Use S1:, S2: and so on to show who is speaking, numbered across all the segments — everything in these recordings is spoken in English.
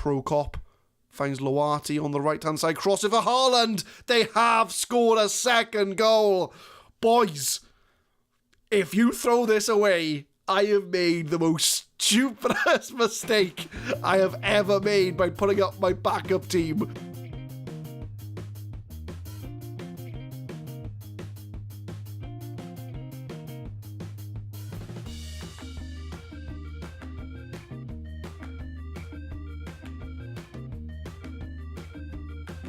S1: Prokop finds Loati on the right-hand side, cross it for Haaland. They have scored a second goal. Boys, if you throw this away, I have made the most stupidest mistake I have ever made by putting up my backup team.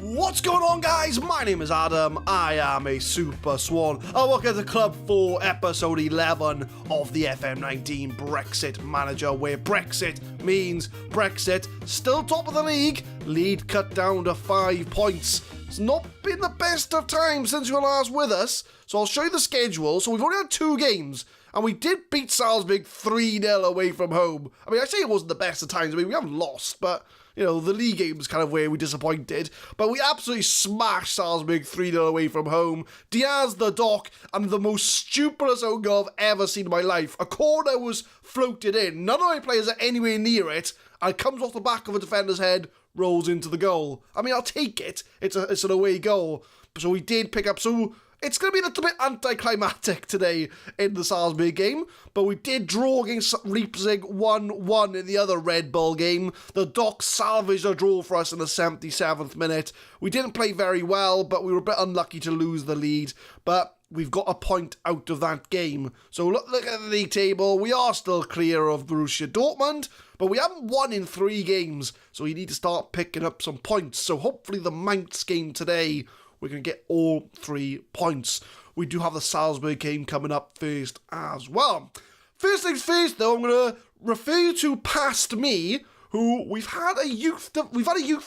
S1: What's going on, guys? My name is Adam. I am a Super Swan. I work at the club for episode 11 of the FM19 Brexit Manager, where Brexit means Brexit, still top of the league, lead cut down to 5 points. It's not been the best of times since you were last with us, so I'll show you the schedule. So we've only had 2 games, and we did beat Salzburg 3-0 away from home. I mean, I say it wasn't the best of times. I mean, we haven't lost, but you know, the league game was kind of where we disappointed. But we absolutely smashed Salzburg 3-0 away from home. Diaz, the dock, and the most stupidest own goal I've ever seen in my life. A corner was floated in. None of my players are anywhere near it. And it comes off the back of a defender's head, rolls into the goal. I mean, I'll take it. It's an away goal. So we did pick up. So it's going to be a little bit anticlimactic today in the Salzburg game, but we did draw against Leipzig 1-1 in the other Red Bull game. The Dock salvaged a draw for us in the 77th minute. We didn't play very well, but we were a bit unlucky to lose the lead, but we've got a point out of that game. So look at the league table. We are still clear of Borussia Dortmund, but we haven't won in 3 games, so we need to start picking up some points. So hopefully the Mainz game today, we're going to get all 3 points. We do have the Salzburg game coming up first as well. First things first, though, I'm going to refer you to Past Me, who we've had a youth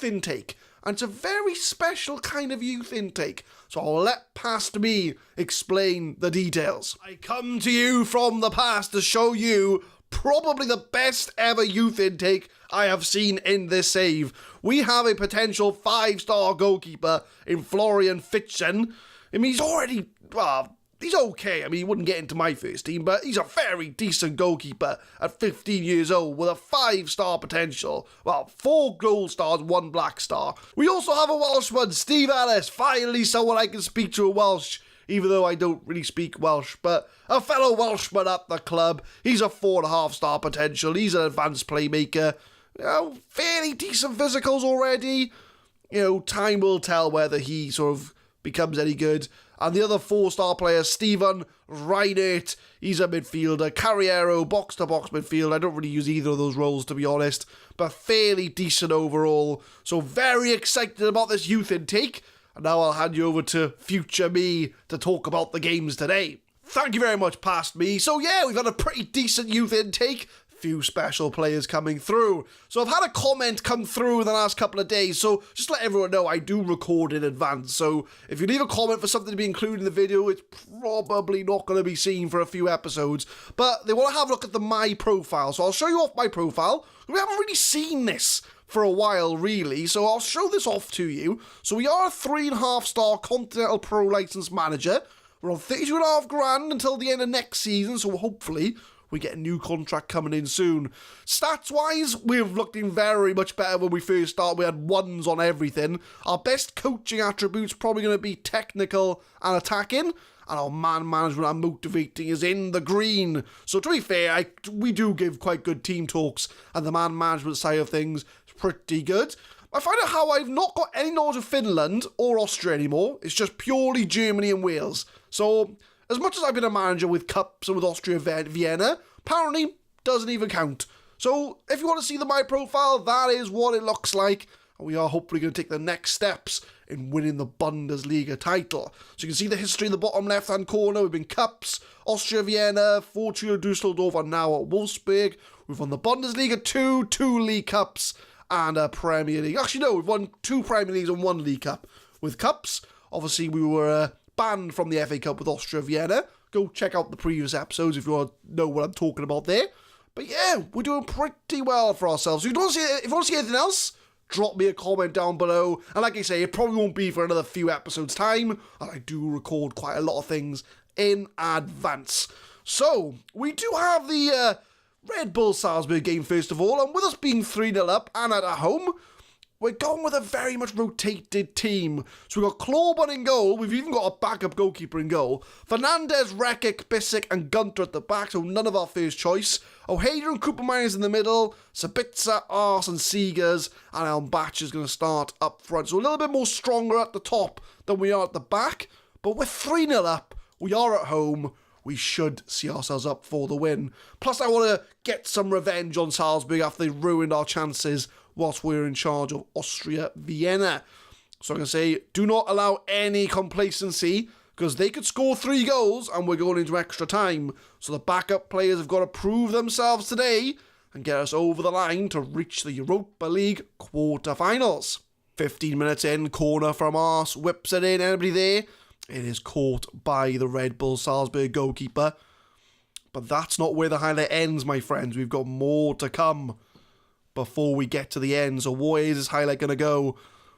S1: intake, and it's a very special kind of youth intake. So I'll let Past Me explain the details. I come to you from the past to show you probably the best ever youth intake I have seen in this save. We have a potential 5-star goalkeeper in Florian Fitzen. I mean, he's already, he's okay. I mean, he wouldn't get into my first team, but he's a very decent goalkeeper at 15 years old with a 5-star potential. Well, 4 gold stars, 1 black star. We also have a Welshman, Steve Ellis. Finally, someone I can speak to in Welsh, even though I don't really speak Welsh, but a fellow Welshman at the club. He's a 4.5-star potential. He's an advanced playmaker. You know, fairly decent physicals already. You know, time will tell whether he sort of becomes any good. And the other 4-star player, Stephen Reinert, he's a midfielder. Carriero, box-to-box midfield. I don't really use either of those roles, to be honest, but fairly decent overall. So very excited about this youth intake. And now I'll hand you over to future me to talk about the games today. Thank you very much, Past Me. So yeah, we've had a pretty decent youth intake. Few special players coming through. So I've had a comment come through in the last couple of days, so just to let everyone know, I do record in advance, so if you leave a comment for something to be included in the video, it's probably not going to be seen for a few episodes, but they want to have a look at the My Profile, so I'll show you off my profile. We haven't really seen this for a while, really, so I'll show this off to you. So we are a 3.5-star Continental Pro Licensed Manager. We're on 32.5 grand until the end of next season, so hopefully we get a new contract coming in soon. Stats-wise, we've looked in very much better when we first started. We had 1s on everything. Our best coaching attributes probably going to be technical and attacking, and our man management and motivating is in the green. So to be fair, we do give quite good team talks, and the man management side of things is pretty good. I find out how I've not got any knowledge of Finland or Austria anymore. It's just purely Germany and Wales. So as much as I've been a manager with Cups and with Austria Vienna, apparently doesn't even count. So if you want to see My Profile, that is what it looks like. And we are hopefully going to take the next steps in winning the Bundesliga title. So you can see the history in the bottom left-hand corner. We've been Cups, Austria Vienna, Fortuna Düsseldorf, and now at Wolfsburg. We've won the Bundesliga 2 League Cups, and a Premier League. Actually, no, we've won 2 Premier Leagues and 1 League Cup. With Cups, obviously we were banned from the FA Cup with Austria Vienna. Go check out the previous episodes if you want to know what I'm talking about there. But yeah, we're doing pretty well for ourselves. So if you want to see anything else, drop me a comment down below. And like I say, it probably won't be for another few episodes' time. And I do record quite a lot of things in advance. So, we do have the Red Bull Salzburg game first of all, and with us being 3-0 up and at home, we're going with a very much rotated team. So we've got Kloban in goal. We've even got a backup goalkeeper in goal. Fernandez, Rekic, Bissek and Gunter at the back, so none of our first choice. Ojeda and Koopmeiners in the middle. Sabitzer, Ars and Seegers. And Elmbach is going to start up front. So a little bit more stronger at the top than we are at the back. But we're 3-0 up. We are at home. We should see ourselves up for the win. Plus, I want to get some revenge on Salzburg after they ruined our chances whilst we were in charge of Austria Vienna. So I'm going to say, do not allow any complacency, because they could score 3 goals and we're going into extra time. So the backup players have got to prove themselves today and get us over the line to reach the Europa League Quarter Finals. 15 minutes in, corner from Ars, whips it in, anybody there? It is caught by the Red Bull Salzburg goalkeeper. But that's not where the highlight ends, my friends. We've got more to come before we get to the end. So where is this highlight going to go?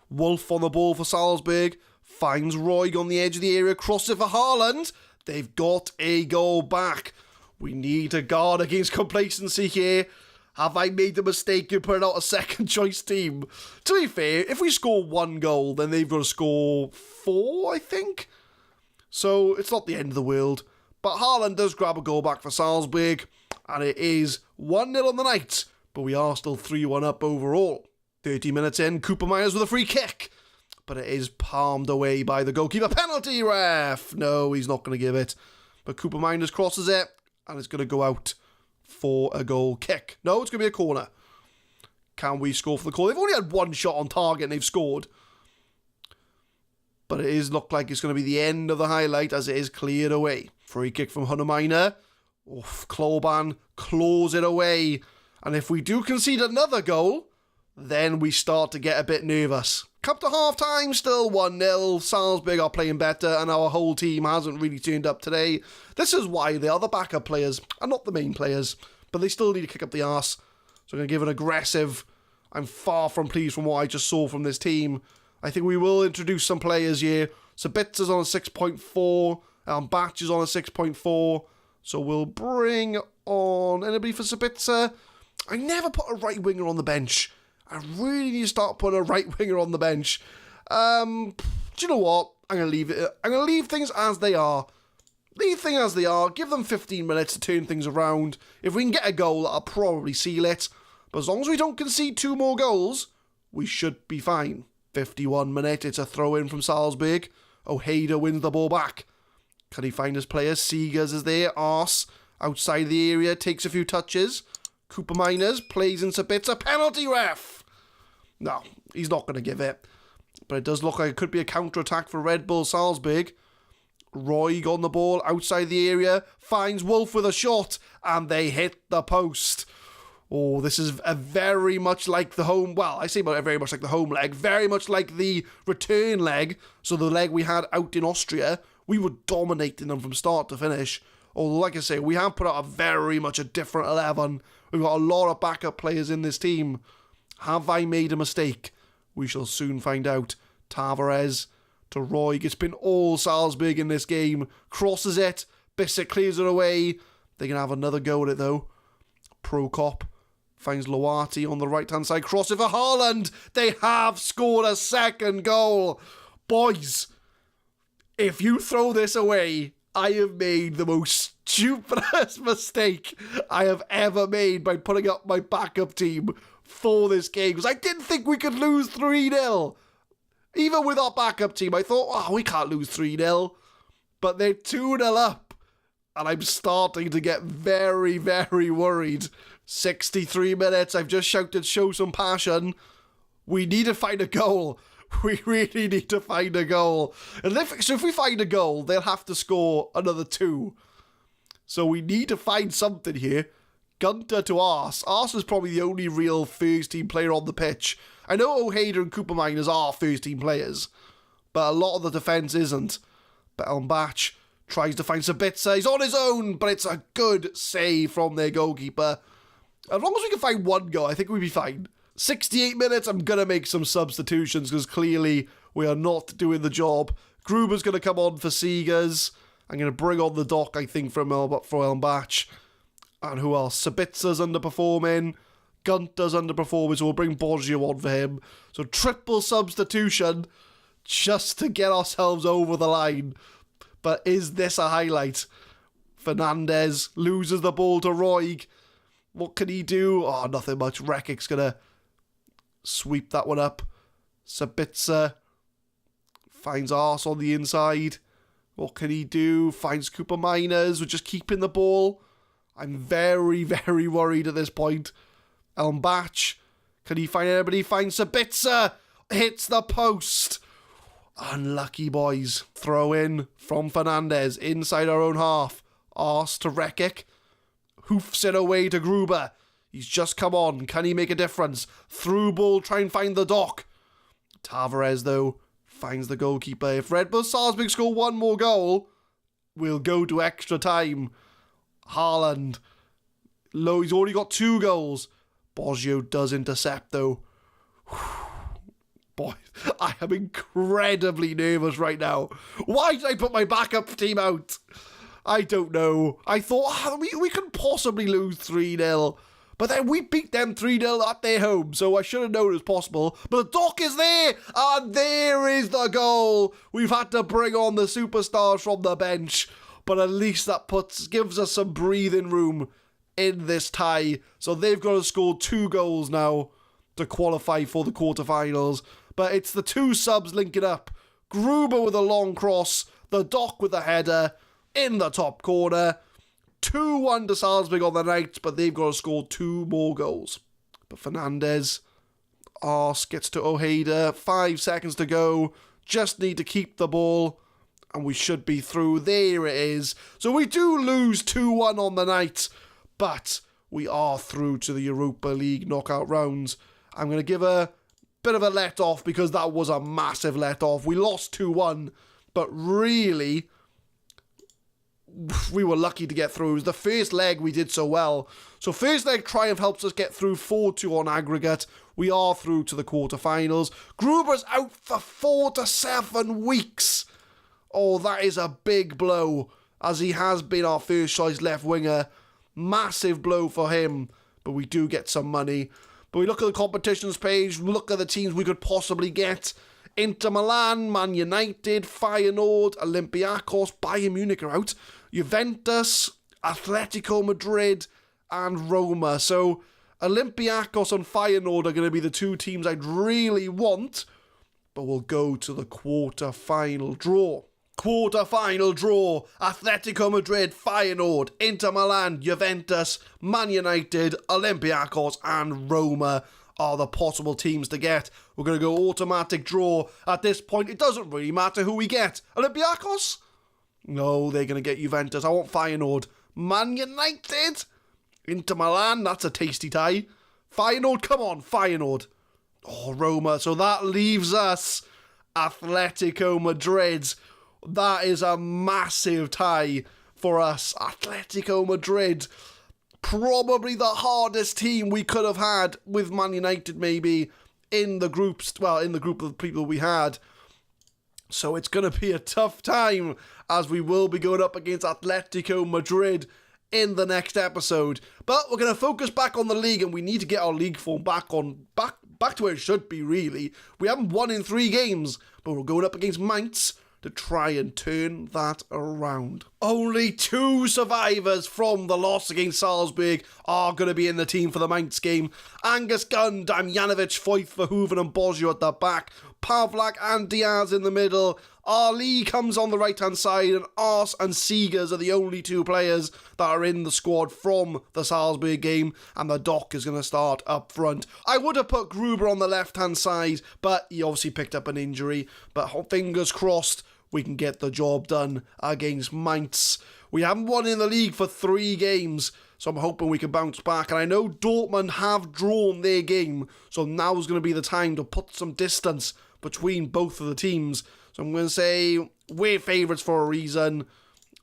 S1: Wolf on the ball for Salzburg. Finds Roig on the edge of the area. Cross it for Haaland. They've got a goal back. We need to guard against complacency here. Have I made the mistake in putting out a second choice team? To be fair, if we score 1 goal, then they've got to score 4, I think. So it's not the end of the world. But Haaland does grab a goal back for Salzburg. And it is 1-0 on the night. But we are still 3-1 up overall. 30 minutes in, Koopmeiners with a free kick. But it is palmed away by the goalkeeper. Penalty ref! No, he's not going to give it. But Koopmeiners crosses it. And it's going to go out for a goal kick. No, it's going to be a corner. Can we score for the corner? They've only had 1 shot on target and they've scored. But it is look like it's going to be the end of the highlight as it is cleared away. Free kick from Hunnemeiner. Kloban claws it away. And if we do concede another goal, then we start to get a bit nervous. Come to half-time, still 1-0. Salzburg are playing better and our whole team hasn't really turned up today. This is why they are the backup players and not the main players. But they still need to kick up the arse. So I'm going to give an aggressive. I'm far from pleased from what I just saw from this team. I think we will introduce some players here. Sabitzer's on a 6.4. Elmbach is on a 6.4. So we'll bring on anybody for Sabitzer. I never put a right winger on the bench. I really need to start putting a right winger on the bench. Do you know what? I'm going to leave it. I'm going to leave things as they are. Leave things as they are. Give them 15 minutes to turn things around. If we can get a goal, that'll probably seal it. But as long as we don't concede 2 more goals, we should be fine. 51 minutes. It's a throw-in from Salzburg. Ojeda wins the ball back. Can he find his players? Seegers is there. Ars outside the area. Takes a few touches. Koopmeiners plays in Sabitzer. Penalty ref! No, he's not going to give it. But it does look like it could be a counter-attack for Red Bull Salzburg. Roig on the ball outside the area. Finds Wolf with a shot. And they hit the post. Oh, this is a very much like the home... Well, I say very much like the home leg. Very much like the return leg. So the leg we had out in Austria. We were dominating them from start to finish. Although, like I say, we have put out very much a different 11. We've got a lot of backup players in this team. Have I made a mistake? We shall soon find out. Tavares to Roig. It's been all Salzburg in this game. Crosses it. Bissek clears it away. They can have another go at it, though. Prokop finds Loati on the right-hand side. Cross it for Haaland. They have scored a second goal. Boys, if you throw this away, I have made the most stupidest mistake I have ever made by putting up my backup team for this game. Because I didn't think we could lose 3-0. Even with our backup team, I thought, oh, we can't lose 3-0. But they're 2-0 up. And I'm starting to get very, very worried. 63 minutes. I've just shouted, show some passion. We need to find a goal. We really need to find a goal. And if we find a goal, they'll have to score another 2. So we need to find something here. Gunter to Ars. Ars is probably the only real first-team player on the pitch. I know Ojeda and Koopmeiners are first-team players, but a lot of the defence isn't. But Elmbach tries to find Sabitzer. He's on his own, but it's a good save from their goalkeeper. As long as we can find 1 goal, I think we'll be fine. 68 minutes, I'm going to make some substitutions because clearly we are not doing the job. Gruber's going to come on for Seegers. I'm going to bring on the dock, I think, for Elmbach. And who else? Sabitza's underperforming. Gunter's underperforming, so we'll bring Boggio on for him. So triple substitution just to get ourselves over the line. But is this a highlight? Fernandez loses the ball to Roig. What can he do? Oh, nothing much. Rekic's going to sweep that one up. Sabitzer finds Arse on the inside. What can he do? Finds Cooper Miners. We're just keeping the ball. I'm very, very worried at this point. Elmbach. Can he find anybody? Finds Sabitzer. Hits the post. Unlucky, boys. Throw in from Fernandez inside our own half. Arse to Rekic. Hoofs it away to Gruber. He's just come on. Can he make a difference? Through ball, try and find the dock. Tavares, though, finds the goalkeeper. If Red Bull Salzburg score one more goal, we'll go to extra time. Haaland. Low, he's already got 2 goals. Boggio does intercept, though. Boy, I am incredibly nervous right now. Why did I put my backup team out? I don't know. I thought we could possibly lose 3-0. But then we beat them 3-0 at their home, so I should have known it was possible. But the dock is there, and there is the goal. We've had to bring on the superstars from the bench, but at least that gives us some breathing room in this tie. So they've got to score 2 goals now to qualify for the quarterfinals. But it's the 2 subs linking up. Gruber with a long cross, the dock with a header in the top corner. 2-1 to Salzburg on the night, but they've got to score 2 more goals. But Fernandez, Arse gets to Ojeda, 5 seconds to go. Just need to keep the ball, and we should be through. There it is. So we do lose 2-1 on the night, but we are through to the Europa League knockout rounds. I'm going to give a bit of a let-off because that was a massive let-off. We lost 2-1, but really, we were lucky to get through. It was the first leg we did so well. So first leg triumph helps us get through 4-2 on aggregate. We are through to the quarterfinals. Gruber's out for 4 to 7 weeks. Oh, that is a big blow, as he has been our first choice left winger. Massive blow for him, but we do get some money. But we look at the competitions page, look at the teams we could possibly get. Inter Milan, Man United, Feyenoord, Olympiacos, Bayern Munich are out. Juventus, Atletico Madrid, and Roma. So Olympiacos and Feyenoord are going to be the 2 teams I'd really want, but we'll go to the quarter-final draw. Quarter-final draw. Atletico Madrid, Feyenoord, Inter Milan, Juventus, Man United, Olympiacos, and Roma are the possible teams to get. We're going to go automatic draw. At this point, it doesn't really matter who we get. Olympiacos? No, they're going to get Juventus. I want Feyenoord. Man United? Inter Milan? That's a tasty tie. Feyenoord? Come on, Feyenoord. Oh, Roma. So that leaves us Atletico Madrid. That is a massive tie for us. Atletico Madrid. Probably the hardest team we could have had with Man United maybe in the groups, well, in the group of people we had. So it's going to be a tough time, as we will be going up against Atletico Madrid in the next episode. But we're going to focus back on the league, and we need to get our league form back to where it should be, really. We haven't won in 3 games, but we're going up against Mainz to try and turn that around. Only 2 survivors from the loss against Salzburg are going to be in the team for the Mainz game. Angus Gunn, Damjanovic, Foyth, Verhoeven and Boggio at the back. Pavlak and Diaz in the middle. Ali comes on the right-hand side, and Arse and Seegers are the only 2 players that are in the squad from the Salzburg game, and the dock is going to start up front. I would have put Gruber on the left-hand side, but he obviously picked up an injury. But fingers crossed we can get the job done against Mainz. We haven't won in the league for 3 games, so I'm hoping we can bounce back. And I know Dortmund have drawn their game, so now's going to be the time to put some distance between both of the teams. So I'm going to say we're favourites for a reason.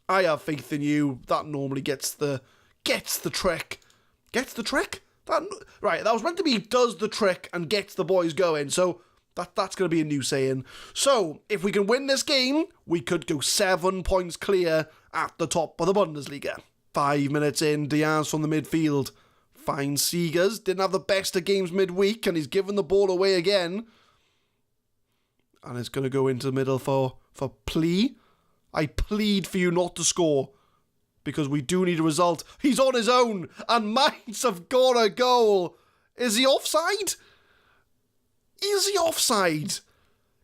S1: I have faith in you. That normally gets the trick. Gets the trick? Right, that was meant to be does the trick and gets the boys going. So that's going to be a new saying. So if we can win this game, we could go 7 points clear at the top of the Bundesliga. 5 minutes in, Diaz from the midfield finds Seegers. Didn't have the best of games midweek, and he's given the ball away again. And it's going to go into the middle for plea. I plead for you not to score, because we do need a result. He's on his own, and Mainz have got a goal. Is he offside? Is he offside?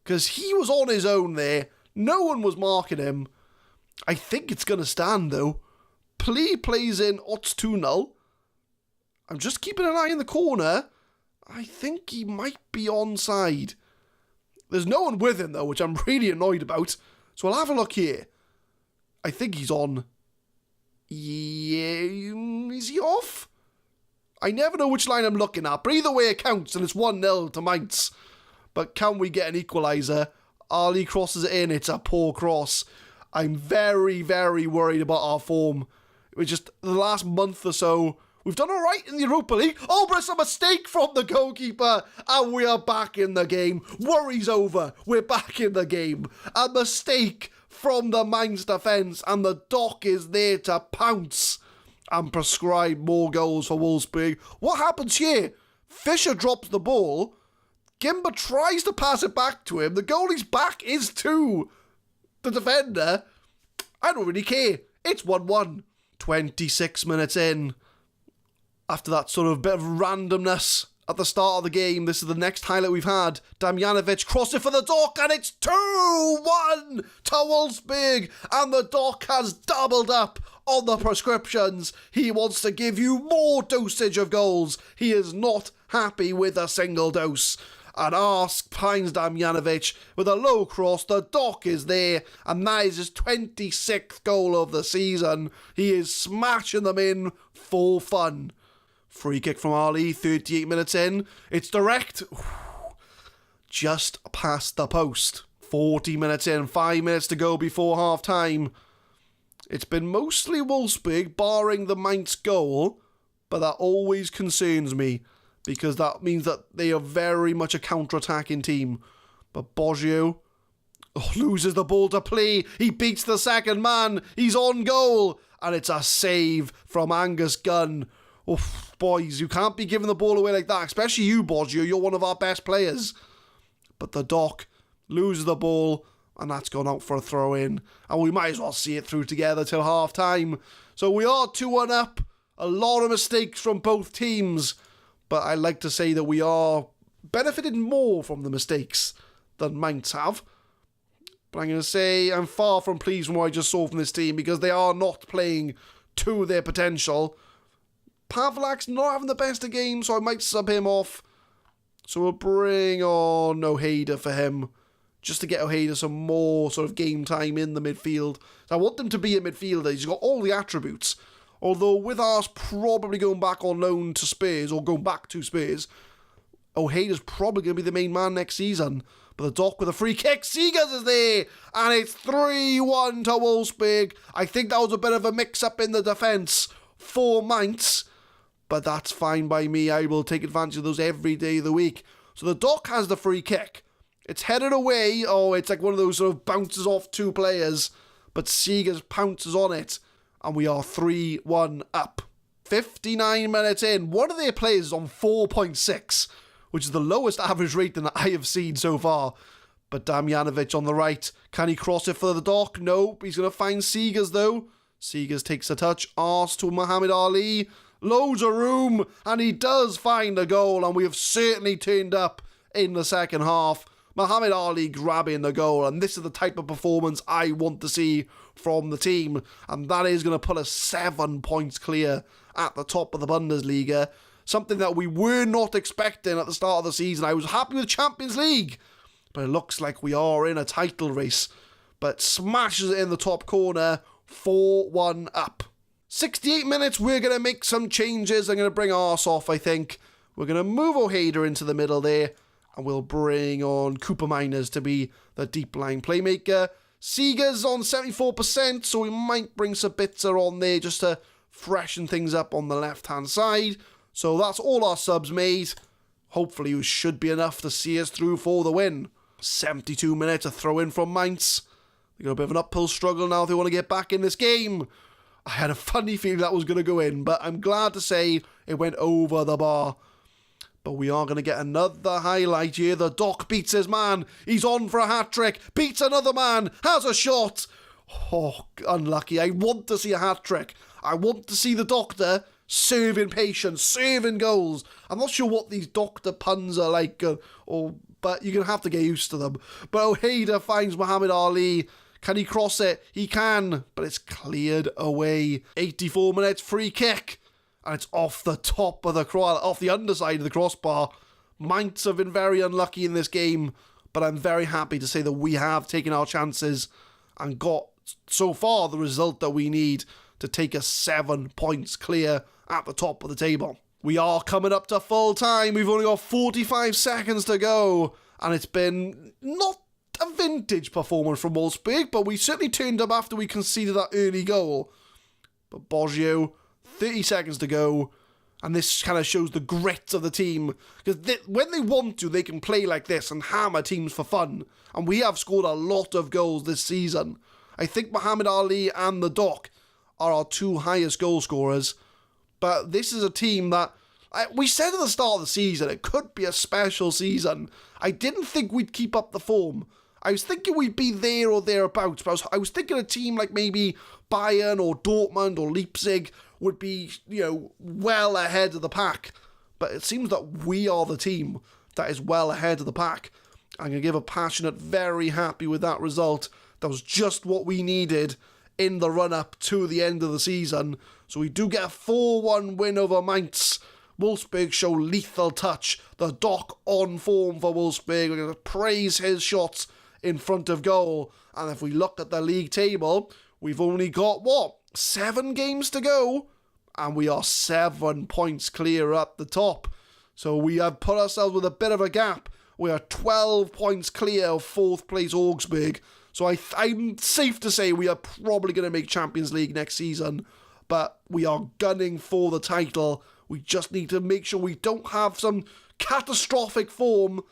S1: Because he was on his own there. No one was marking him. I think it's going to stand, though. Plea plays in Ots 2-0. I'm just keeping an eye in the corner. I think he might be onside. There's no one with him, though, which I'm really annoyed about. So I'll have a look here. I think he's on. Yeah, is he off? I never know which line I'm looking at, but either way it counts, and it's 1-0 to Mainz. But can we get an equaliser? Ali crosses it in. It's a poor cross. I'm very, very worried about our form. It was just the last month or so. We've done all right in the Europa League. Oh, but it's a mistake from the goalkeeper. And we are back in the game. Worry's over. We're back in the game. A mistake from the Mainz defence. And the dock is there to pounce and prescribe more goals for Wolfsburg. What happens here? Fischer drops the ball. Gimba tries to pass it back to him. The goalie's back is to the defender. I don't really care. It's 1-1. 26 minutes in. After that sort of bit of randomness at the start of the game, this is the next highlight we've had. Damjanovic crossed it for the Dock, and it's 2-1 to Wolfsburg. And the Dock has doubled up on the prescriptions. He wants to give you more dosage of goals. He is not happy with a single dose. And Arsk finds Damjanovic with a low cross. The Dock is there, and that is his 26th goal of the season. He is smashing them in for fun. Free kick from Ali, 38 minutes in. It's direct. Just past the post. 40 minutes in, 5 minutes to go before half time. It's been mostly Wolfsburg, barring the Mainz goal, but that always concerns me, because that means that they are very much a counter-attacking team. But Boggio loses the ball to play. He beats the second man. He's on goal. And it's a save from Angus Gunn. Oof, boys, you can't be giving the ball away like that, especially you, Boggio. You're one of our best players. But the Dock loses the ball, and that's gone out for a throw-in. And we might as well see it through together till half-time. So we are 2-1 up. A lot of mistakes from both teams. But I like to say that we are benefited more from the mistakes than Mainz have. But I'm going to say I'm far from pleased from what I just saw from this team, because they are not playing to their potential. Pavlak's not having the best of games, so I might sub him off. So we'll bring on Ojeda for him, just to get Ojeda some more sort of game time in the midfield. So I want him to be a midfielder. He's got all the attributes. Although with us probably going back on loan to Spurs, or going back to Spurs, Ojeda's probably going to be the main man next season. But the Dock with a free kick, Seegers is there, and it's 3-1 to Wolfsburg. I think that was a bit of a mix-up in the defence for Mainz, but that's fine by me. I will take advantage of those every day of the week. So the Dock has the free kick. It's headed away. Oh, it's like one of those sort of bounces off two players, but Seegers pounces on it. And we are 3-1 up. 59 minutes in. One of their players is on 4.6, which is the lowest average rating that I have seen so far. But Damjanovic on the right. Can he cross it for the Dock? Nope. He's going to find Seegers, though. Seegers takes a touch. Arse to Muhammad Ali. Loads of room. And he does find a goal. And we have certainly turned up in the second half. Muhammad Ali grabbing the goal, and this is the type of performance I want to see from the team, and that is going to put us 7 points clear at the top of the Bundesliga, something that we were not expecting at the start of the season. I was happy with Champions League, but it looks like we are in a title race, but smashes it in the top corner, 4-1 up. 68 minutes, we're going to make some changes. I'm going to bring Arse off, I think. We're going to move Ojeda into the middle there, and we'll bring on Cooper Miners to be the deep line playmaker. Seegers on 74%, so we might bring Sabitzer on there just to freshen things up on the left-hand side. So that's all our subs made. Hopefully it should be enough to see us through for the win. 72 minutes, a throw in from Mainz. They've got a bit of an uphill struggle now if they want to get back in this game. I had a funny feeling that was going to go in, but I'm glad to say it went over the bar. But we are going to get another highlight here. The Doc beats his man. He's on for a hat-trick. Beats another man. Has a shot. Oh, unlucky. I want to see a hat-trick. I want to see the Doctor serving patience, serving goals. I'm not sure what these Doctor puns are like, but you're going to have to get used to them. But Ojeda finds Muhammad Ali. Can he cross it? He can, but it's cleared away. 84 minutes, free kick. And it's off the top of off the underside of the crossbar. Mainz have been very unlucky in this game, but I'm very happy to say that we have taken our chances and got, so far, the result that we need to take us 7 points clear at the top of the table. We are coming up to full time. We've only got 45 seconds to go, and it's been not a vintage performance from Wolfsburg, but we certainly turned up after we conceded that early goal. But Boggio, 30 seconds to go, and this kind of shows the grit of the team, because when they want to, they can play like this and hammer teams for fun, and we have scored a lot of goals this season. I think Muhammad Ali and the Doc are our two highest goal scorers, but this is a team that, we said at the start of the season, it could be a special season. I didn't think we'd keep up the form. I was thinking we'd be there or thereabouts, but I was thinking a team like maybe Bayern or Dortmund or Leipzig would be, well ahead of the pack. But it seems that we are the team that is well ahead of the pack. I'm going to give a passionate, very happy with that result. That was just what we needed in the run-up to the end of the season. So we do get a 4-1 win over Mainz. Wolfsburg show lethal touch. The Doc on form for Wolfsburg. We're going to praise his shots in front of goal. And if we look at the league table, we've only got, 7 games to go? And we are 7 points clear at the top. So we have put ourselves with a bit of a gap. We are 12 points clear of 4th place Augsburg. So I'm safe to say we are probably going to make Champions League next season. But we are gunning for the title. We just need to make sure we don't have some catastrophic form,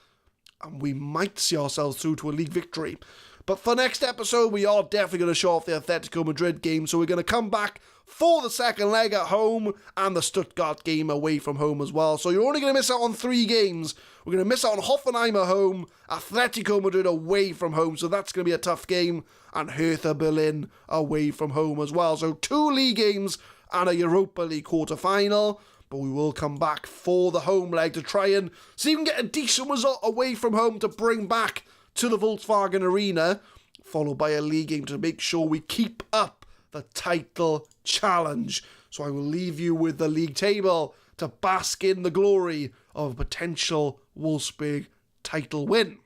S1: and we might see ourselves through to a league victory. But for next episode, we are definitely going to show off the Atletico Madrid game, so we're going to come back for the second leg at home and the Stuttgart game away from home as well. So you're only going to miss out on 3 games. We're going to miss out on Hoffenheim at home, Atletico Madrid away from home, so that's going to be a tough game, and Hertha Berlin away from home as well. So 2 league games and a Europa League Quarter Final. But we will come back for the home leg to try and see if we can get a decent result away from home to bring back to the Volkswagen Arena, followed by a league game to make sure we keep up the title challenge. So I will leave you with the league table to bask in the glory of a potential Wolfsburg title win.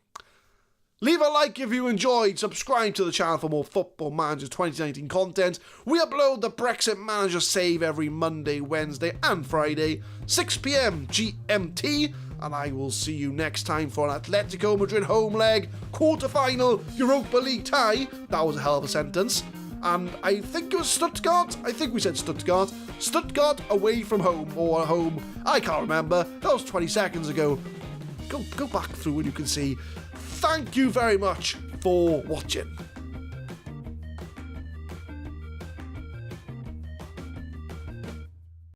S1: Leave a like if you enjoyed, subscribe to the channel for more Football Manager 2019 content. We upload the Brexit Manager save every Monday, Wednesday and Friday, 6 PM GMT, and I will see you next time for an Atletico Madrid home leg, quarter-final, Europa League tie. That was a hell of a sentence. And I think it was Stuttgart. I think we said Stuttgart. Stuttgart away from home, or home. I can't remember. That was 20 seconds ago. Go back through and you can see. Thank you very much for watching.